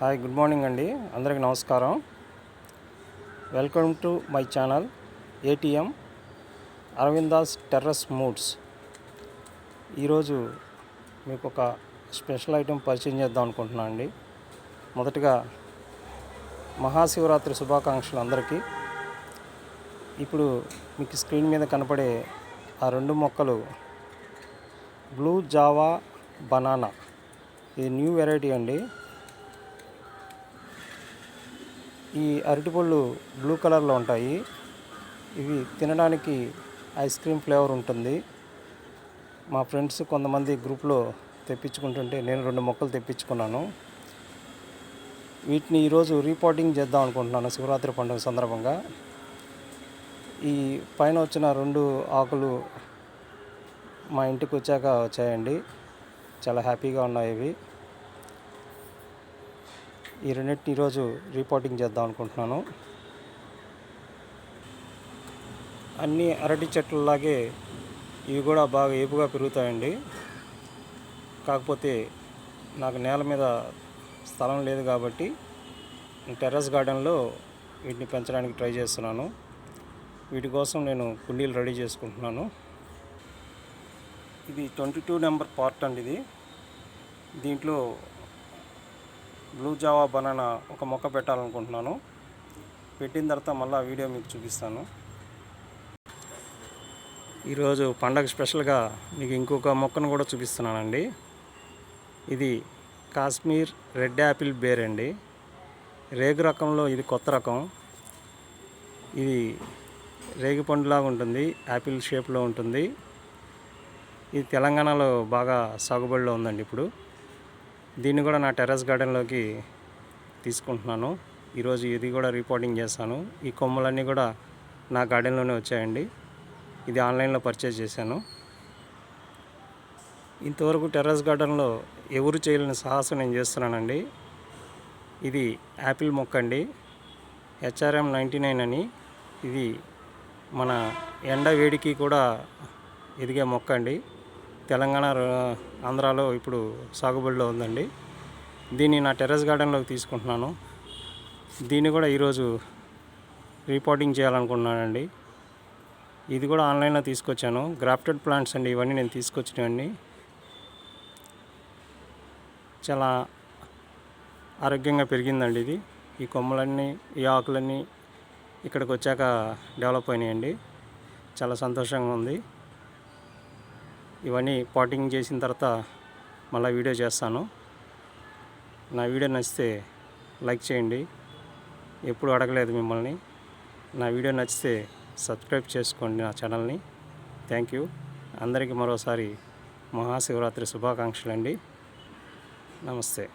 Hi, good morning అండి. అందరికీ నమస్కారం. Welcome to my channel ATM Aravindas terrace moods. ఈరోజు మీకు ఒక స్పెషల్ ఐటెం పరిచయం చేద్దాం అనుకుంటున్నాను అండి. మొదటగా మహాశివరాత్రి శుభాకాంక్షలు అందరికీ. ఇప్పుడు మీకు స్క్రీన్ మీద కనపడే ఆ రెండు మొక్కలు బ్లూ జావా బనానా. ఇది న్యూ వెరైటీ అండి. ఈ అరటిపళ్ళు బ్లూ కలర్లో ఉంటాయి. ఇవి తినడానికి ఐస్ క్రీమ్ ఫ్లేవర్ ఉంటుంది. మా ఫ్రెండ్స్ కొంతమంది గ్రూప్లో తెప్పించుకుంటుంటే నేను 2 మొక్కలు తెప్పించుకున్నాను. వీటిని ఈరోజు రీపాటింగ్ చేద్దాం అనుకుంటున్నాను శివరాత్రి పండుగ సందర్భంగా. ఈ పైన వచ్చిన 2 ఆకులు మా ఇంటికి వచ్చాక వచ్చాయండి. చాలా హ్యాపీగా ఉన్నాయి ఇవి. ఈ రెండింటిని ఈరోజు రీపాటింగ్ చేద్దాం అనుకుంటున్నాను. అన్ని అరటి చెట్లలాగే ఇవి కూడా బాగా ఏపుగా పెరుగుతాయండి. కాకపోతే నాకు నేల మీద స్థలం లేదు కాబట్టి టెర్రస్ గార్డెన్లో వీటిని పెంచడానికి ట్రై చేస్తున్నాను. వీటి కోసం నేను కుండీలు రెడీ చేసుకుంటున్నాను. ఇది 22 నెంబర్ పార్ట్ అండి. దీంట్లో బ్లూ జావా బనానా ఒక మొక్క పెట్టాలనుకుంటున్నాను. పెట్టిన తర్వాత మళ్ళీ వీడియో మీకు చూపిస్తాను. ఈరోజు పండగ స్పెషల్గా మీకు ఇంకొక మొక్కను కూడా చూపిస్తున్నానండి. ఇది కాశ్మీర్ రెడ్ యాపిల్ బేర్ అండి. రేగు రకంలో ఇది కొత్త రకం. ఇది రేగి పండులాగా ఉంటుంది, యాపిల్ షేప్లో ఉంటుంది. ఇది తెలంగాణలో బాగా సాగుబడిలో ఉందండి ఇప్పుడు. దీన్ని కూడా నా టెర్రస్ గార్డెన్లోకి తీసుకుంటున్నాను. ఈరోజు ఇది కూడా రిపోర్టింగ్ చేస్తాను. ఈ కొమ్మలన్నీ కూడా నా గార్డెన్లోనే వచ్చాయండి. ఇది ఆన్లైన్లో పర్చేజ్ చేశాను. ఇంతవరకు టెర్రస్ గార్డెన్లో ఎవరు చేయలేని సాహసం నేను చేస్తున్నానండి. ఇది యాపిల్ మొక్క అండి, HRM 99 అని. ఇది మన ఎండ వేడికి కూడా ఎదిగే మొక్క అండి. తెలంగాణ, ఆంధ్రాలో ఇప్పుడు సాగుబడిలో ఉందండి. దీన్ని నా టెర్రస్ గార్డెన్లోకి తీసుకుంటున్నాను. దీన్ని కూడా ఈరోజు రీపాటింగ్ చేయాలనుకుంటున్నానండి. ఇది కూడా ఆన్లైన్లో తీసుకొచ్చాను. గ్రాఫ్టెడ్ ప్లాంట్స్ అండి ఇవన్నీ నేను తీసుకొచ్చినవన్నీ. చాలా ఆరోగ్యంగా పెరిగిందండి ఇది. ఈ కొమ్మలన్నీ, ఈ ఆకులన్నీ ఇక్కడికి వచ్చాక డెవలప్ అయినాయండి. చాలా సంతోషంగా ఉంది. ఇవన్నీ పాటింగ్ చేసిన తర్వాత మళ్ళీ వీడియో చేస్తాను. నా వీడియో నచ్చితే లైక్ చేయండి. ఎప్పుడు అడగలేదు మిమ్మల్ని. నా వీడియో నచ్చితే సబ్స్క్రైబ్ చేసుకోండి నా ఛానల్ని. Thank you. అందరికీ మరోసారి మహాశివరాత్రి శుభాకాంక్షలు అండి. నమస్తే.